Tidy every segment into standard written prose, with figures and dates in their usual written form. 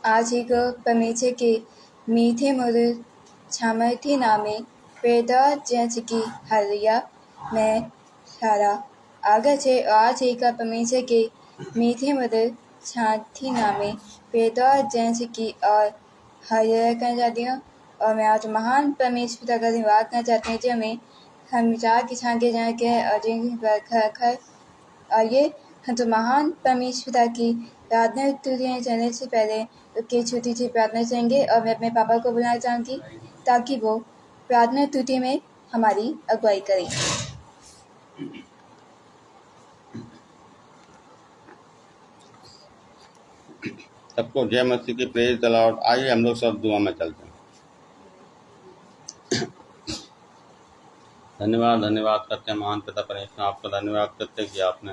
आज ही को पमीछे के मीठे मधुर छामर्थी नामे पैदा जैसे की हरिया में सारा आगे से आज ही का पमीछे के मीठे मधुर छाती नामे पैदा जैसे की और हरिया करना चाहती हूँ। और मैं आज महान परमेश्वर का धन्यवाद करना चाहती हूँ जो हमें हमेशा किसान के जाने के और ये हम तो महान परमेश्वर की प्रार्थना चलने से पहले उसकी छोटी सी प्रार्थना करेंगे और मैं अपने पापा को बुलाना चाहूँगी ताकि वो प्रार्थना स्तुति में हमारी अगुवाई करें। सबको जय मसीह की प्रेज द लॉर्ड। आइए हम लोग सब दुआ में चलते हैं। धन्यवाद करते हैं महान पिता परमेश्वर, आपका धन्यवाद करते हैं कि आपने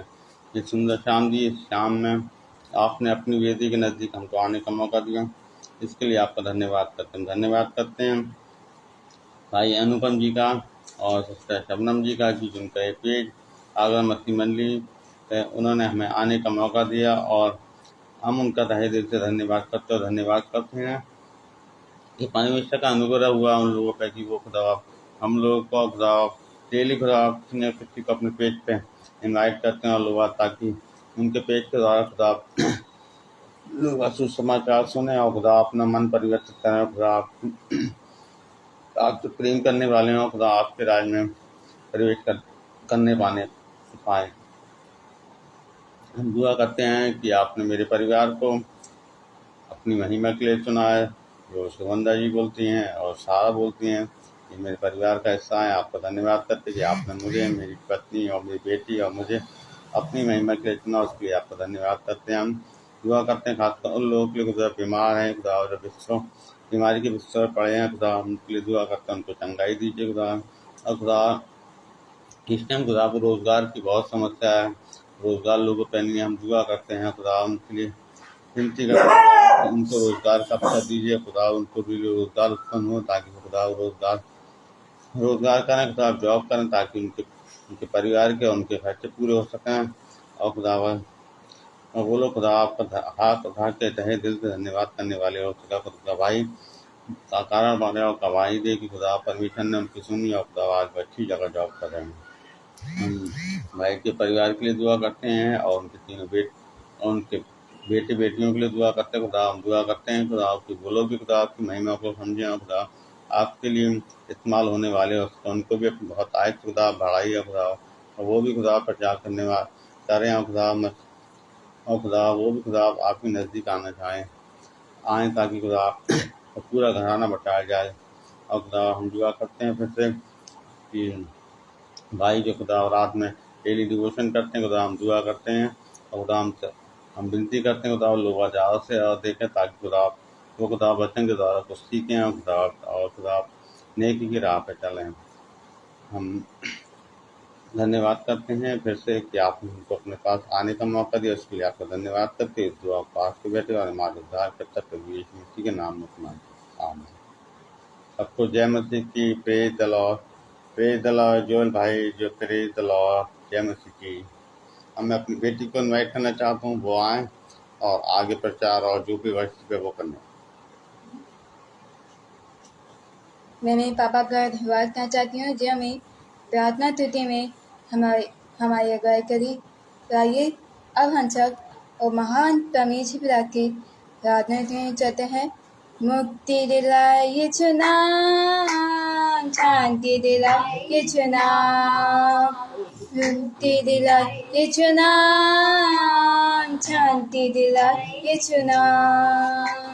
ये सुंदर शाम दी। इस शाम में आपने अपनी वेदी के नज़दीक हमको आने का मौका दिया, इसके लिए आपका धन्यवाद करते हैं। धन्यवाद करते हैं भाई अनुपम जी का और सिस्टर शबनम जी का कि जिनका एक पेज आगर मसीह मंडली है, उन्होंने हमें आने का मौका दिया और हम उनका तहे दिल से धन्यवाद करते हैं कि परमेश्वर का अनुग्रह हुआ उन लोगों पर कि वो खुदा हम लोगों को खुदा डेली खुदा किसी को अपने पेज पे इनवाइट करते हैं और लोग ताकि उनके पेज के द्वारा खुदा लोग सुसमाचार सुने और खुदा अपना मन परिवर्तित करें। खुदा आप तो प्रेम करने वाले हो, खुदा आपके राज में प्रवेश करने पाए। हम दुआ करते हैं कि आपने मेरे परिवार को अपनी महिमा के लिए चुना है। जो सुगंधा जी बोलती हैं और सारा बोलती हैं कि मेरे परिवार का हिस्सा है। आपका धन्यवाद करते हैं कि आपने मुझे, मेरी पत्नी और मेरी बेटी और मुझे अपनी महिमा के लिए चुना, उसके लिए आपका धन्यवाद करते हैं। हम दुआ करते हैं खासकर उन लोगों के लिए खुदा बीमार हैं, खुदा और बीमारी के बिस्तर पड़े हैं, खुदा उनके लिए दुआ करते हैं उनको चंगाई दीजिए खुदा। और खुदा इस टाइम खुदा को रोज़गार की बहुत समस्या है, रोज़गार लोगों पर नहीं, हम दुआ करते हैं खुदा उनके लिए विनती करते हैं उनको रोज़गार का अवसर दीजिए खुदा, उनको भी रोज़गार उत्पन्न हो ताकि खुदा रोज़गार करें, खुदा जॉब करें ताकि उनके परिवार के उनके खर्चे पूरे हो सकें। और खुदा और बोलो खुदा आपका हाथ उठा के तहे दिल से धन्यवाद करने वाले और खुदा गवाही का कारण बने और गवाही दे कि खुदा परमेश्वर ने उनकी सुनी और खुदा आज अच्छी जगह जॉब कर रहे हैं। हम भाई के परिवार के लिए दुआ करते हैं और उनके तीनों उनके बेटे बेटियों के लिए दुआ करते हैं खुदा। हम दुआ करते हैं खुदा आपकी बोलो भी खुदा आपकी महिमा को समझें और खुदा आपके लिए इस्तेमाल होने वाले उनको भी बहुत आयत खुदा बढ़ाई है खुदा, और वो भी खुदा प्रचार करने वाले करें और खुदा वो भी खुदा आपके नज़दीक आना आएँ ताकि खुदा पूरा घराना बचाया जाए। और खुदा हम दुआ करते हैं फिर से कि भाई जो खुदा रात में डेली डिवोशन करते हैं खुदा, हम दुआ करते हैं और खुदा हम विनती करते हैं खुदा लोग ज़्यादा से ज़्यादा देखें ताकि खुदा वो खुदा वचन के द्वारा कुछ सीखें और खुदा नेकी की राह पे चलें। हम धन्यवाद करते हैं फिर से कि आपने हमको अपने पास आने का मौका दिया, उसके लिए आपका धन्यवाद करते इस दुआ पास के बैठे और हमारे उद्धार करता प्रभु यीशु मसीह के नाम में सुनाते आमीन। सबको जय मसीह की प्रेज द लॉर्ड। जोल भाई जो प्रेज द लॉर्ड, जय मसीह की। अब मैं अपनी बेटी को इनवाइट करना चाहता हूँ, वो आए और आगे प्रचार और जो भी वर्ष पे वो करने। मैं मेरे पापा का धन्यवाद करना चाहती हूँ जो हमें प्रार्थना स्तुति में हमारी अगुवाई करी। आइए अब हम सब और महान परमेश्वर की प्रार्थना में चाहते हैं। मुक्ति दिलाए यीशु नाम, शांति दिलाए यीशु नाम, मुक्ति दिलाए यीशु नाम, शांति दिलाए यीशु नाम।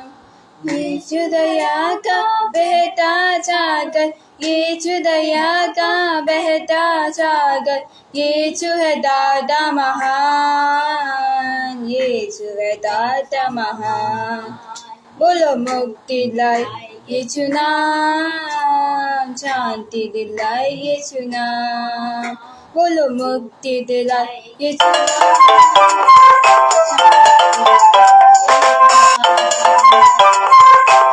यीशु दया का बहता सागर, यीशु दया का बहता सागर, यीशु है दाता महान, यीशु है दाता महान। बोलो मुक्ति दिलाए यीशु नाम, शांति दिलाए यीशु नाम। बोलो मुक्ति दिलाए यीशु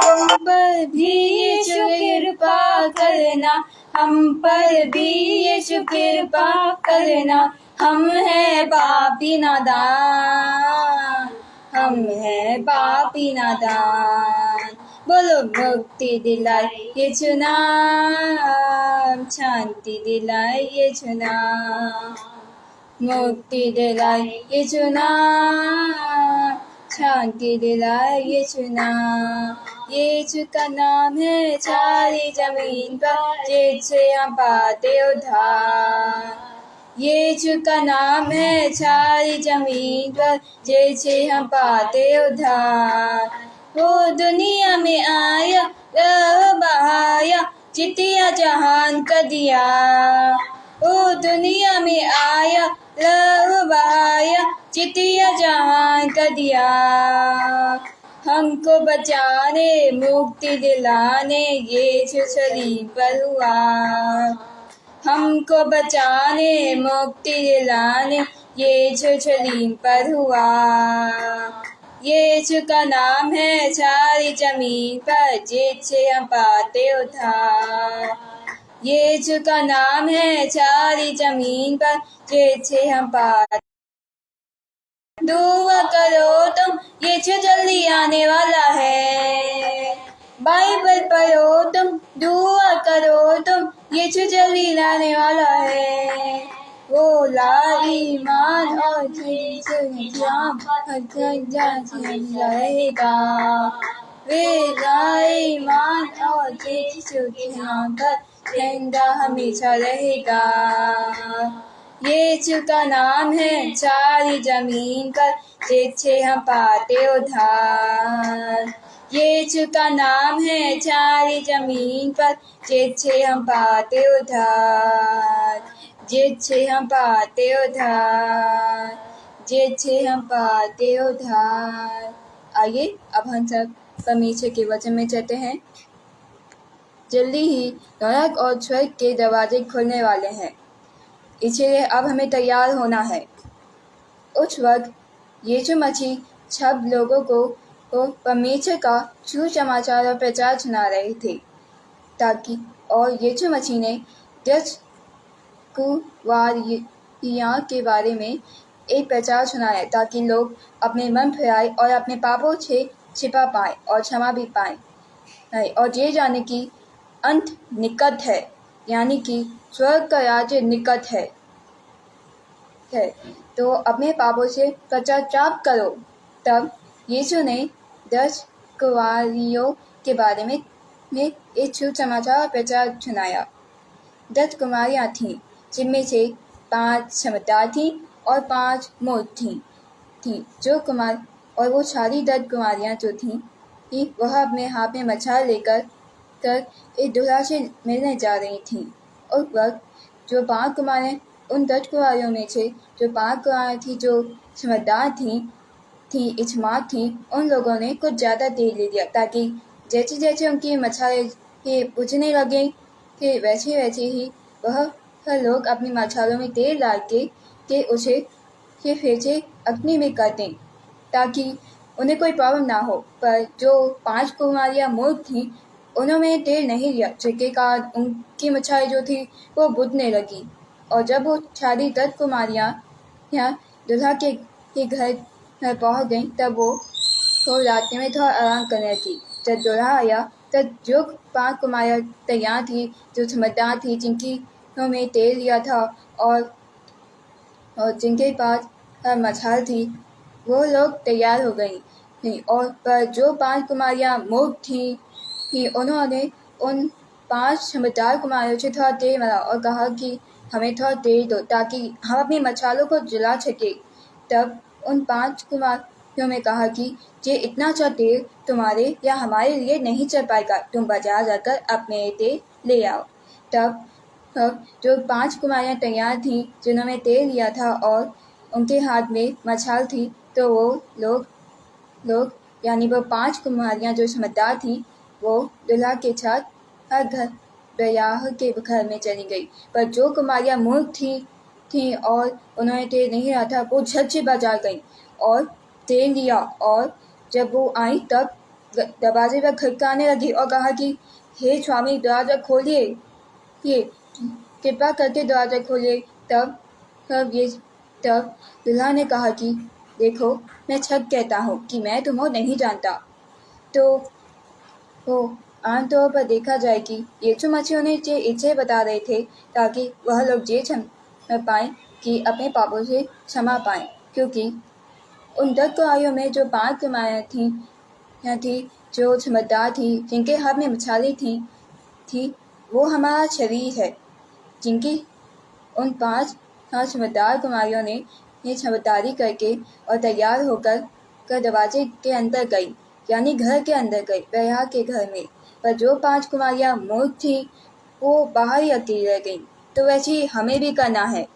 हम पर भी यीशु कृपा करना, हम पर भी यीशु कृपा करना। हम है पापी नादान, हम हैं पापी नादान। बोलो मुक्ति दिलाए यीशु नाम, शांति दिलाए यीशु नाम, मुक्ति दिलाए यीशु नाम, शांति दिलाए यीशु नाम। यीशु का नाम है सारी जमीन पर, जिससे हम पाते उद्धार। यीशु का नाम है सारी जमीन पर, जिससे हम पाते उद्धार। वो दुनिया में आया, लहू बहाया, जितिया जहान का दिया। वो दुनिया में आया, लहू बहाया, जितिया जहान का दिया। हमको बचाने मुक्ति दिलाने यीशु सलीब पर हुआ। हमको बचाने मुक्ति दिलाने यीशु सलीब पर हुआ। यीशु का नाम है सारी जमीन पर, जिससे हम पाते उद्धार। यीशु का नाम है सारी जमीन पर, जिससे हम पाते। दुआ करो तुम, यीशु जल्दी आने वाला है। बाइबल पढ़ो तुम, दुआ करो तुम, यीशु जल्दी आने वाला है। वो ला ईमान और रहेगा। वे ला ईमान और जिंदा हमेशा रहेगा। यीशु का नाम है सारी जमीन पर, जिससे हम पाते उद्धार। यीशु का नाम है सारी जमीन पर, जिससे हम पाते उद्धार, जिससे हम पाते उद्धार, जिससे हम पाते उद्धार। आइए अब हम सब परमेश्वर के वचन में चलते हैं। जल्दी ही नरक और स्वर्ग के दरवाजे खुलने वाले हैं, इसलिए अब हमें तैयार होना है। उस वक्त यीशु मसीह सब लोगों को परमेश्वर का सुसमाचार और प्रचार सुना रहे थे, ताकि और यीशु मसीह ने 10 कुवारियां के बारे में एक प्रचार सुनाया, ताकि लोग अपने मन फिराए और अपने पापों से छिपा पाए और क्षमा भी पाए, और ये जाने की अंत निकट है, यानी कि स्वर्ग का राज्य निकट है। तो अपने पापों से पश्चाताप करो। तब यीशु ने 10 कुंवारियों के बारे में एक सुसमाचार प्रचार सुनाया। 10 कुमारियाँ थीं, जिनमें से 5 समझदार थीं और 5 मूर्ख थीं। जो कुमार और वो सारी 10 कुमारियाँ जो थीं, वह अपने हाथ में मछाल लेकर एक दूल्हा से मिलने जा रही थीं। उस वक्त जो 5 कुमारें, उन 10 कुमारियों में से जो 5 कुमारें थीं, जो समझदार थी इस्मार्ट थी, उन लोगों ने कुछ ज़्यादा तेल ले लिया, ताकि जैसे जैसे उनकी मछालें बुझने लगे कि वैसे वैसे ही वह लोग अपनी मछालों में तेल डाल के उसे फिर से अग्नि में कर दें, ताकि उन्हें कोई प्रॉब्लम ना हो। पर जो 5 कुमारियाँ मूर्ख थीं, उन्होंने तेल नहीं लिया, जिसके कारण उनकी मछालें जो थी वो बुझने लगी। और जब वो सारी 10 कुमारियाँ यहाँ दुल्हा के घर पहुँच गई, तब वो रास्ते में थोड़ा आराम करने लगी। जब दुल्हा आया, तब जो 5 कुमारियाँ तैयार थी, जो समझदार थी, जिनकी में तेल लिया था और जिनके पास मछाल थी, वो लोग तैयार हो गई। और पर जो 5 कुमारियाँ मूर्ख थी, उन्होंने उन 5 समझदार कुमारियों से थोड़ा तेल मांगा और कहा कि हमें थोड़ा तेल दो, ताकि हम अपनी मछालों को जला सके। तब उन 5 कुमारियों ने कहा कि ये इतना सा तेल तुम्हारे या हमारे लिए नहीं चल पाएगा, तुम बाजार जाकर अपने तेल ले आओ। तब जो 5 कुमारियाँ तैयार थीं, जिन्होंने तेल लिया था और उनके हाथ में मछाल थी, तो वो लोग यानी वो 5 कुमारियाँ जो समझदार थीं, वो दुल्हा के साथ घर ब्याह के घर में चली गई। पर जो कुमारियाँ मूर्ख थी और उन्होंने तेल नहीं लिया था, वो झट से बाजार गई और तेल लिया। और जब वो आई, तब दरवाजे पर खटखटाने लगी और कहा कि हे स्वामी, दरवाज़ा खोलिए, ये कृपा करके दरवाज़ा खोलिए। तब दुल्हा ने कहा कि देखो, मैं छक कहता हूँ कि मैं तुम्हें नहीं जानता। तो वो आमतौर पर देखा जाए कि यीशु मसीह उन्हें ये इसलिए बता रहे थे ताकि वह लोग ये समझ पाएँ कि अपने पापों से क्षमा पाएँ, क्योंकि उन 10 गवाहियों में जो 5 कुमारियाँ थी जो समझदार थी, जिनके हाथ में मछाली थी, वो हमारा शरीर है, जिनकी उन 5 समझदार कुमारियों ने ये समझदारी करके और तैयार होकर दरवाजे के अंदर गई, यानी घर के अंदर गई, बहरा के घर में। पर जो 5 कुमारियाँ मूर्ख थी, वो बाहर ही अकेली रह गई। तो वैसे ही हमें भी करना है।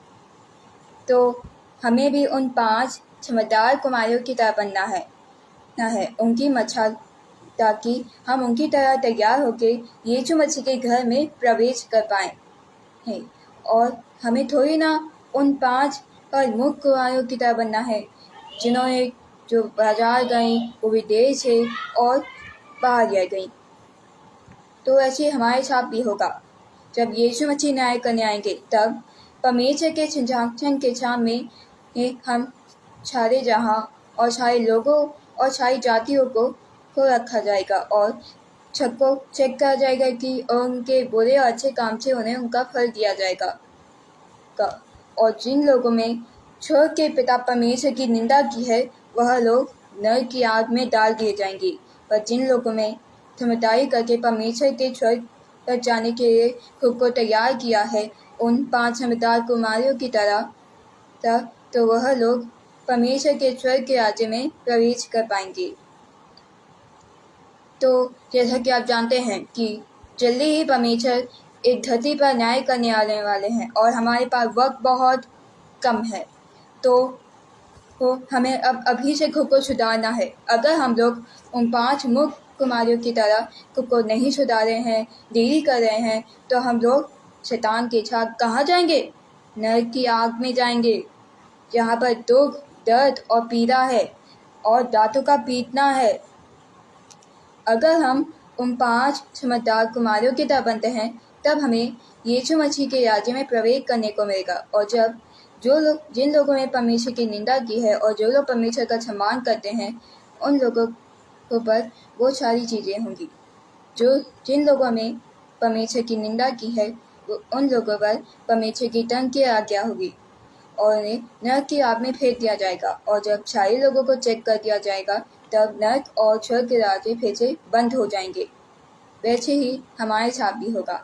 तो हमें भी उन 5 समझदार कुमारियों की तरह बनना है उनकी मछाल, ताकि हम उनकी तरह तैयार होकर यीशु मसीह के घर में प्रवेश कर पाएँ हैं। और हमें थोड़ी ना उन 5 पर मुख्य कुमारियों की तरह बनना है, जिन्होंने जो बाजार गईं, वो विदेश से और बाहर रह गईं। तो ऐसे हमारे साथ भी होगा। जब यीशु मसीह न्याय करने आएंगे, तब परमेश्वर के सिंहासन के सामने हम सारे जहां और सारे लोगों और सारी जातियों को रखा जाएगा और सबको चेक करा जाएगा कि उनके बुरे और अच्छे काम से उन्हें उनका फल दिया जाएगा। और जिन लोगों में स्वर्ग के पिता परमेश्वर की निंदा की है, वह लोग नरक की आग में डाल दिए जाएंगे। पर जिन लोगों में समझदारी करके परमेश्वर के स्वर्ग पर जाने के लिए खुद को तैयार किया है, उन 5 समझदार कुमारियों की तरह, तो वह लोग परमेश्वर के स्वर्ग के राज्य में प्रवेश कर पाएंगे। तो जैसा कि आप जानते हैं कि जल्दी ही परमेश्वर एक धरती पर न्याय करने आने वाले हैं और हमारे पास वक्त बहुत कम है। तो हमें अब अभी से खुद को सुधारना है। अगर हम लोग उन 5 मुख्य कुमारियों की तरह खुद को नहीं सुधारे हैं, देरी कर रहे हैं, तो हम लोग शैतान के साथ कहाँ जाएंगे? नरक की आग में जाएंगे, जहाँ पर दुख, दर्द और पीड़ा है और दांतों का पीटना है। अगर हम उन 5 समझदार कुमारियों की तरह बनते हैं, तब हमें यीशु मसीह के राज्य में प्रवेश करने को मिलेगा। और जब जिन लोगों ने परमेश्वर की निंदा की है और जो लोग परमेश्वर का सम्मान करते हैं, उन लोगों पर वो सारी चीज़ें होंगी। जिन लोगों ने परमेश्वर की निंदा की है, उन लोगों पर परमेश्वर की दंड की आज्ञा होगी और उन्हें नरक की आग में फेंक दिया जाएगा। और जब सारे लोगों को चेक कर दिया जाएगा, तब नरक और स्वर्ग के रास्ते फिर से बंद हो जाएंगे। वैसे ही हमारे साथ भी होगा।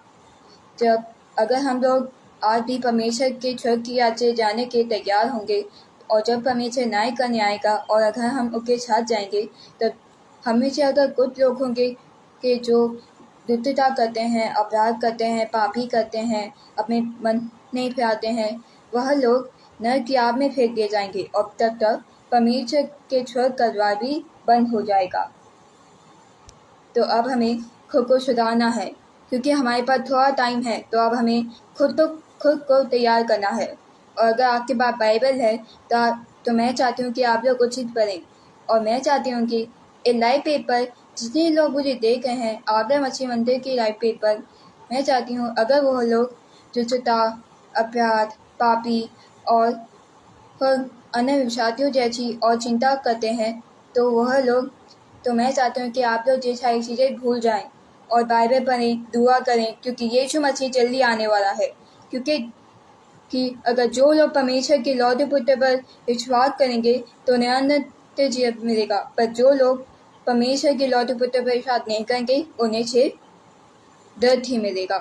अगर हम लोग आज भी परमेश्वर के स्वर्ग की राज्य जाने के तैयार होंगे और जब परमेश्वर न्याय करने आएगा और अगर हम उनके साथ जाएंगे, तब हमें से अगर कुछ लोग होंगे कि जो दुष्टता करते हैं, अपराध करते हैं, पापी करते हैं, अपने मन नहीं फिराते हैं, वह लोग नरक की आग में फेंक दिए जाएंगे और तब तक परमेश्वर के स्वर्ग का द्वार भी बंद हो जाएगा। तो अब हमें खुद को सुधारना है, क्योंकि हमारे पास थोड़ा टाइम है। तो अब हमें खुद को तैयार करना है। और अगर आपके पास बाइबल है तो मैं चाहती हूँ कि आप लोग उचित पढ़ें। और मैं चाहती हूँ कि एक लाइव पेपर, जितने लोग मुझे देख रहे हैं आगरा मछली मंदिर की लाइव पेपर, मैं चाहती हूँ अगर वो लोग दुष्टता, अपराध, पापी और अन्य विषादियों जैसी और चिंता करते हैं, तो मैं चाहती हूँ कि आप लोग ये सारी चीज़ें भूल जाएं और बाइबल पढ़ें, दुआ करें, क्योंकि यीशु मसीह जल्दी आने वाला है। क्योंकि अगर जो लोग परमेश्वर के लौटे पुत्र पर विश्वास करेंगे तो उन्हें अनंत जीवन मिलेगा, पर जो लोग परमेश्वर के लौटे पुत्र पर विश्वास नहीं करेंगे, उन्हें सिर्फ दर्द ही मिलेगा।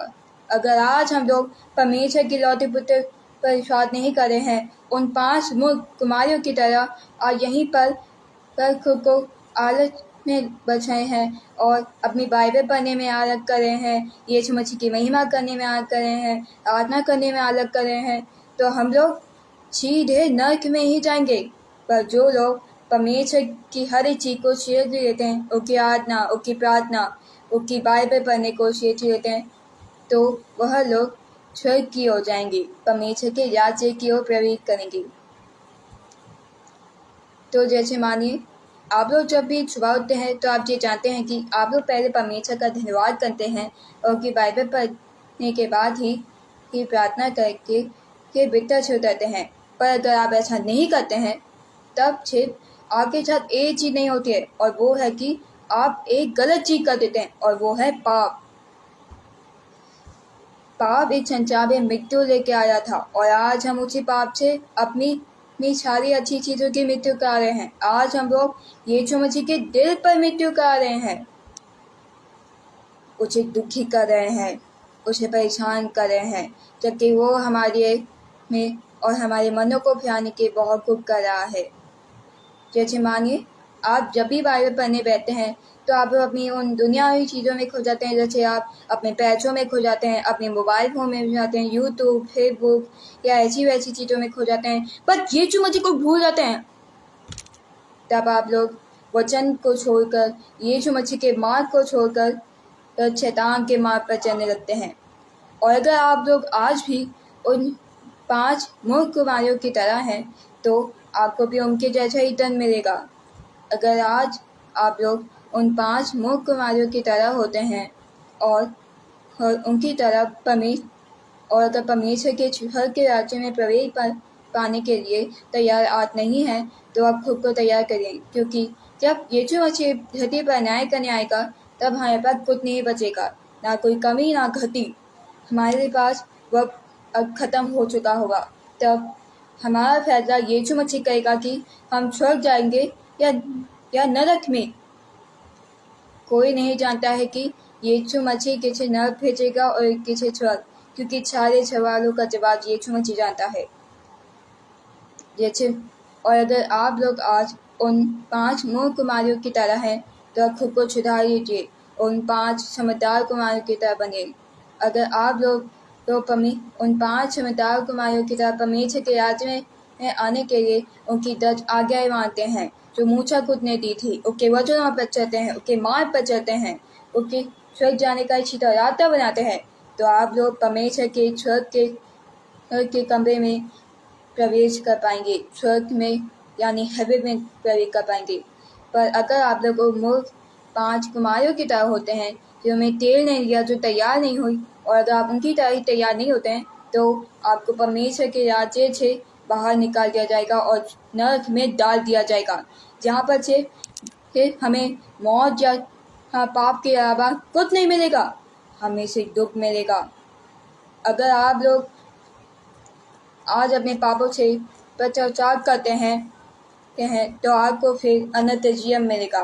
अगर आज हम लोग परमेश्वर के लौटे पुत्र पर विश्वास नहीं कर रहे हैं, उन 5 मूर्ख कुमारियों की तरह और यहीं पर खुद को आलस में बच रहे हैं और अपनी बाइबल पढ़ने में आलग कर रहे हैं, यीशु मसीह की महिमा करने में आलग कर रहे हैं, आराधना करने में आलग कर रहे हैं, तो हम लोग सीधे नरक में ही जाएंगे। पर जो लोग परमेश्वर की हर एक चीज़ को सीरियसली लेते हैं, उसकी आराधना, उसकी प्रार्थना, उसकी बाइबल पढ़ने को सीरियसली लेते हैं, तो वह लोग स्वर्ग की ओर जाएंगे, परमेश्वर के राज्य की ओर प्रवेश करेंगे। तो जैसे मानिए आप लोग जब भी सुबह उठते हैं तो आप ये जानते हैं कि आप लोग पहले परमेश्वर का धन्यवाद करते हैं और कि बाइबल पढ़ने के बाद ही प्रार्थना करके बिस्तर से उतरते हैं। पर अगर आप ऐसा नहीं करते हैं तब सिर्फ आपके साथ एक चीज़ नहीं होती है, और वो है कि आप एक गलत चीज़ कर देते हैं, और वो है पाप। पाप एक संसार में मृत्यु लेके आया था, और आज हम उसी पाप से अपनी सारी अच्छी चीज़ों की मृत्यु करा रहे हैं। आज हम लोग यीशु मसीह के दिल पर मृत्यु करा रहे हैं, उसे दुखी कर रहे हैं, उसे परेशान कर रहे हैं, जबकि वो हमारे में और हमारे मनों को फिराने के बहुत कुछ कर रहा है। जैसे मानिए, आप जब भी बाइबल पढ़ने बैठते हैं तो आप अपनी उन दुनियावी चीज़ों में खो जाते हैं। जैसे आप अपने पैसों में खो जाते हैं, अपने मोबाइल फ़ोन में खो जाते हैं, यूट्यूब, फेसबुक या ऐसी वैसी चीज़ों में खो जाते हैं, बट यीशु मसीह को भूल जाते हैं। तब आप लोग वचन को छोड़कर, यीशु मसीह के मार्ग को छोड़कर शैतान के मार्ग पर चलने लगते हैं। और अगर आप लोग आज भी उन 5 मूर्ख कुमारियों की तरह हैं, तो आपको भी उनके जैसा ही दंड मिलेगा। अगर आज आप लोग उन 5 मूर्ख कुमारियों की तरह होते हैं और उनकी तरह अगर परमेश्वर के स्वर्ग के राज्य में प्रवेश पाने के लिए तैयार आज नहीं हैं, तो आप खुद को तैयार करें, क्योंकि जब यीशु मसीह धरती पर न्याय करने आएगा, तब हमारे पास कुछ नहीं बचेगा, ना कोई कमी ना घटी। हमारे पास वक्त अब ख़त्म हो चुका होगा। तब हमारा फैसला यीशु मसीह करेगा कि हम स्वर्ग जाएंगे या नरक में। कोई नहीं जानता है कि यीशु मसीह किसे नरक भेजेगा और किसे स्वर्ग, क्योंकि सारे सवालों का जवाब यीशु मसीह जानता है। और अगर आप लोग आज उन 5 मूर्ख कुमारियों की तरह हैं, तो खुद को सुधार लीजिए, उन 5 समझदार कुमारियों की तरह बने। अगर आप लोग उन 5 समझदार कुमारियों की तरह परमेश्वर के राज्य में आने के लिए उनकी 10 आज्ञाएं मानते हैं जो मूसा खुद ने दी थी, उसके वचनों पर चलते हैं, उसके मार्ग पर चलते हैं, उसके स्वर्ग जाने का सीधा रास्ता बनाते हैं, तो आप लोग परमेश्वर के स्वर्ग के कमरे में प्रवेश कर पाएंगे, स्वर्ग में यानी हेवन में प्रवेश कर पाएंगे। पर अगर आप लोग मूर्ख 5 कुमारियों की तरह होते हैं जिन्होंने तेल नहीं लिया, जो तैयार नहीं हुई, और अगर आप उनकी तरह ही तैयार नहीं होते हैं, तो आपको परमेश्वर के राज्य से बाहर निकाल दिया जाएगा और नरक में डाल दिया जाएगा, जहाँ पर से फिर हमें मौत या पाप के अलावा कुछ नहीं मिलेगा, हमें सिर्फ दुख मिलेगा। अगर आप लोग आज अपने पापों से पश्चाताप करते हैं तो आपको फिर अनंत जीवन मिलेगा।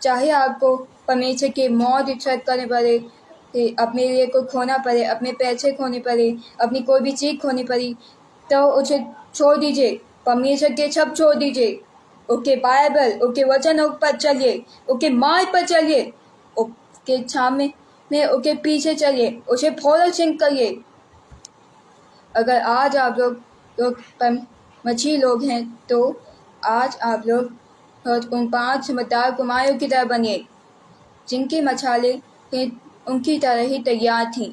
चाहे आपको परमेश्वर के मौत एक्सेप्ट करने पड़े, अपने लिए को खोना पड़े, अपने पैसे खोने पड़े, अपनी कोई भी चीज़ खोनी पड़ी, तो उसे छोड़ दीजिए, परमेश्वर के सब छोड़ दीजिए, उसके बाइबल, उसके वचनों पर चलिए, उसके मार्ग पर चलिए, उसके सामने में उसके पीछे चलिए, उसे फॉलो करिए। अगर आज आप लोग मछली लोग हैं, तो आज आप लोग उन 5 समझदार कुमारियों की तरह बनिए, जिनकी मछालें उनकी तरह ही तैयार थीं,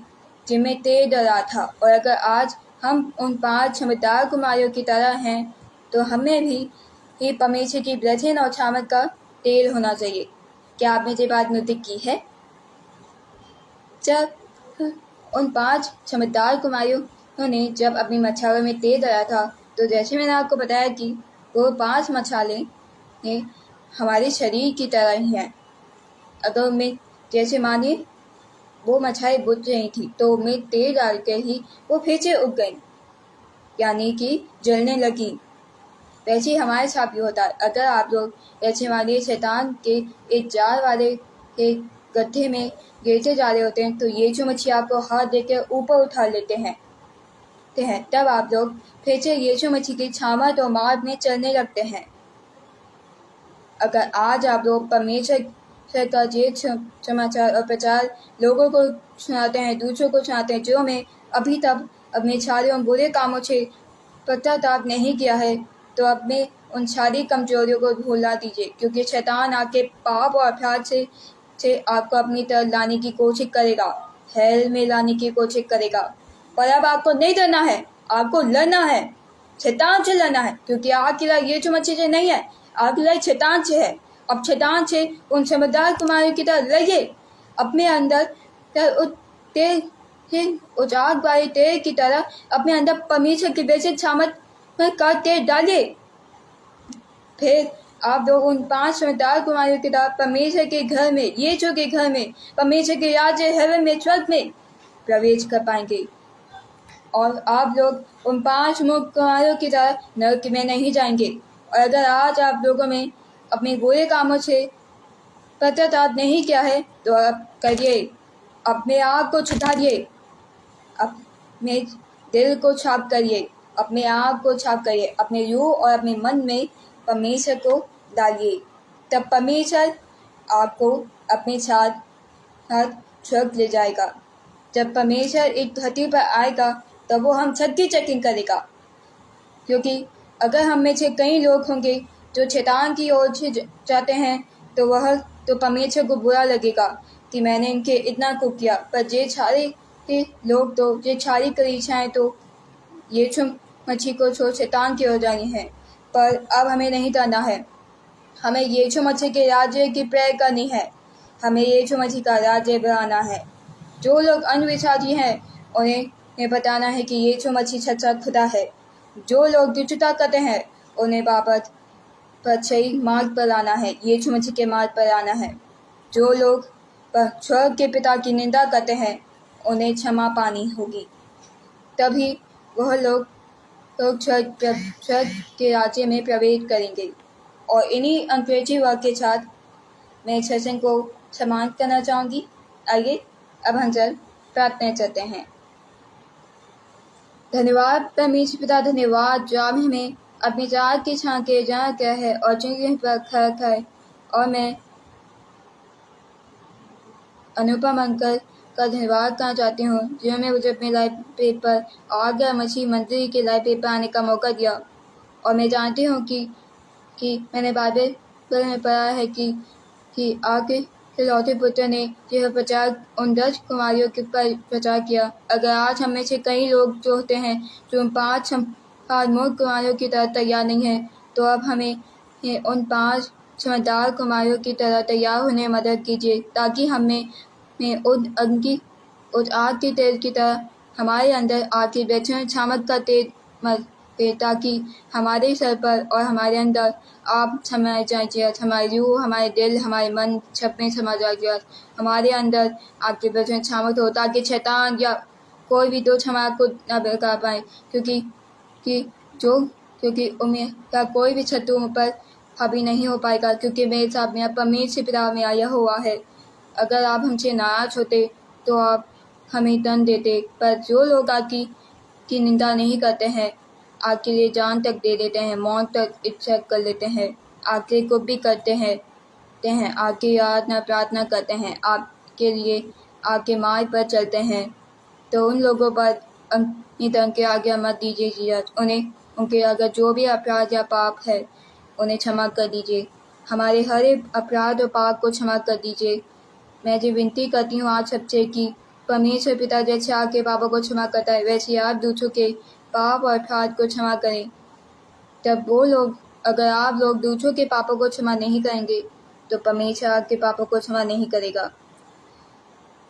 जिनमें तेल डरा था। और अगर आज हम उन 5 समझदार कुमारियों की तरह हैं, तो हमें भी परमेश्वर की ब्लेसिंग और सामर्थ का तेल होना चाहिए। क्या आपने ये बात नोटिस की है? जब उन 5 समझदार कुमारियों ने जब अपनी मछालों में तेल डरा था, तो जैसे मैंने आपको बताया कि वो 5 मछालें हमारे शरीर की तरह ही हैं। अगर उनमें जैसे मानिए वो मछालें बुझ रही थी, तो उनमें तेल डाल के ही वो फिर से उग गई, यानी कि जलने लगी। वैसे ही हमारे साथ भी होता है। अगर आप लोग जैसे मानिए शैतान के एक जाल वाले के गड्ढे में गिरते जा रहे होते हैं, तो यीशु मसीह आपको हाथ देकर ऊपर उठा लेते हैं, तब आप लोग फिर से यीशु मसीह की सामर्थ और मार्ग में चलने लगते हैं। अगर आज आप लोग परमेश्वर का ये समाचार और प्रचार लोगों को सुनाते हैं, दूसरों को सुनाते हैं, जो मैं अभी तक अपने सारे उन बुरे कामों से पश्चाताप नहीं किया है, तो अपने उन सारी कमजोरियों को भुला दीजिए, क्योंकि शैतान आपके पाप और अपराध से आपको अपनी तरफ लाने की कोशिश करेगा, हेल में लाने की कोशिश करेगा। पर अब आपको नहीं डरना है, आपको लड़ना है, शैतान से लड़ना है, क्योंकि आपकी लड़ाई यीशु मसीह से नहीं है, आपकी लड़ाई शैतान से है। अब शैतान से उन समझदार कुमारियों की तरह लड़िए, अपने अंदर उस आग वाले तेल की तरह अपने अंदर परमेश्वर की बेसिक सामर्थ का तेल डालिए। फिर आप लोग उन 5 समझदार कुमारियों के साथ परमेश्वर के घर में, यीशु के घर में, परमेश्वर के राज्य हेवन में, स्वर्ग में प्रवेश कर पाएंगे। और आप लोग उन 5 मुख्य कुमारियों की तरह नरक में नहीं जाएंगे। और अगर आज आप लोगों में अपने बुरे कामों से पश्चाताप नहीं किया है तो आप करिए, अपने आप को सुधारिए, अपने दिल को साफ करिए, अपने आप को साफ करिए, अपने रूह और अपने मन में परमेश्वर को डालिए। तब परमेश्वर आपको अपने साथ स्वर्ग ले जाएगा। जब परमेश्वर एक धरती पर आएगा तब वो हम सबकी चेकिंग करेगा, क्योंकि अगर हम में से कई लोग होंगे जो शैतान की ओर से जाते हैं तो परमेश्वर को बुरा लगेगा कि मैंने इनके इतना को किया। पर ये सारे लोग तो ये सारी परीक्षाएं तो यीशु मसीह को छोड़ शैतान की ओर जानी है। पर अब हमें नहीं करना है, हमें यीशु मसीह के राज्य की प्रेयर करनी है, हमें यीशु मसीह का राज्य बनाना है। जो लोग अंधविश्वासी हैं उन्हें ये बताना है कि यीशु मसीह सच्चा खुदा है। जो लोग दुष्टता करते हैं उन्हें वापस पर सही मार्ग पर लाना है, यीशु मसीह के मार्ग पर लाना है। जो लोग स्वर्ग के पिता की निंदा करते हैं उन्हें क्षमा पानी होगी, तभी वह लोग स्वर्ग के राज्य में प्रवेश करेंगे। और इन्हीं अंग्रेजी वाक्य के साथ मैं सेशन को समाप्त करना चाहूँगी। आइए अब हम सब प्रार्थना करते हैं। धन्यवाद परमेश्वर पिता, धन्यवाद जो आप हमें अपनी जात की छां के जहाँ क्या है और जिंदगी पर खड़ा है। और मैं अनुपम अंकल का धन्यवाद करना चाहती हूँ जिन्होंने मुझे अपने लाइफ पेपर और आज्ञा मसीह मंत्री के लाइफ पेपर आने का मौका दिया। और मैं जानती हूँ कि मैंने बाइबल में पढ़ा है कि आगे लौटे पुत्र ने यह प्रचार उन 10 कुमारियों के पर प्रचार किया। अगर आज हम में से कई लोग जो होते हैं जो उन 5 मूर्ख कुमारियों की तरह तैयार नहीं है, तो अब हमें उन 5 समझदार कुमारियों की तरह तैयार होने में मदद कीजिए, ताकि हमें उस आग के तेल की तरह हमारे अंदर आग की बेचैन शामत का तेल ताकि हमारे सर पर और हमारे अंदर आप समाए जाइए, हमारी रूह, हमारे दिल, हमारे मन सब में समा जाइए, हमारे अंदर आपके वचन शामिल हो, ताकि शैतान या कोई भी दोष हमारा को न बहका पाए, क्योंकि उम्मीद का कोई भी शत्रु पर हावी नहीं हो पाएगा, क्योंकि मेरे साथ मेरा परमेश्वर पिता में आया हुआ है। अगर आप हमसे नाराज होते तो आप हमें दंड देते, पर जो लोग आपकी निंदा नहीं करते हैं, आपके लिए जान तक दे देते हैं, मौत तक इच्छा कर लेते हैं, आपके को भी करते हैं, आपकी यातना प्रार्थना करते हैं, आपके लिए आपके मार्ग पर चलते हैं, तो उन लोगों पर अपनी तरह के आज्ञा मत दीजिए। उनके अगर जो भी अपराध या पाप है उन्हें क्षमा कर दीजिए, हमारे हर एक अपराध और पाप को क्षमा कर दीजिए। मैं जो विनती करती हूँ आज सबसे कि परमेश्वर पिता जैसे आपके पापों को क्षमा करता है, वैसे आप दूसरों के पाप और अपराध को क्षमा करें। तब वो लोग, अगर आप लोग दूसरों के पापों को क्षमा नहीं करेंगे तो परमेश्वर आपके पापों को क्षमा नहीं करेगा।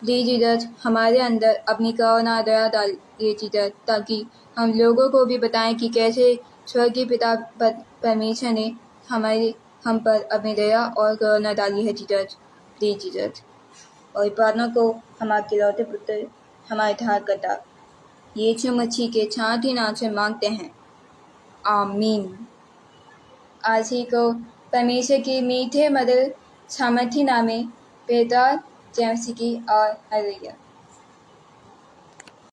प्लीज जीसस, हमारे अंदर अपनी करुणा दया डालिए जीसस, ताकि हम लोगों को भी बताएं कि कैसे स्वर्गीय पिता परमेश्वर ने हम पर अपनी दया और करुणा डाली है जीसस। प्लीज जीसस, और प्रार्थना को हमारे लौटे पुत्र, हमारे धारकर्ता यीशु मसीह के छाती नाम से मांगते हैं, आमीन। आज ही को परमेश्वर की मीठे मधुर सामर्थी नामे बेदार जय मसीह की और हालेलुया।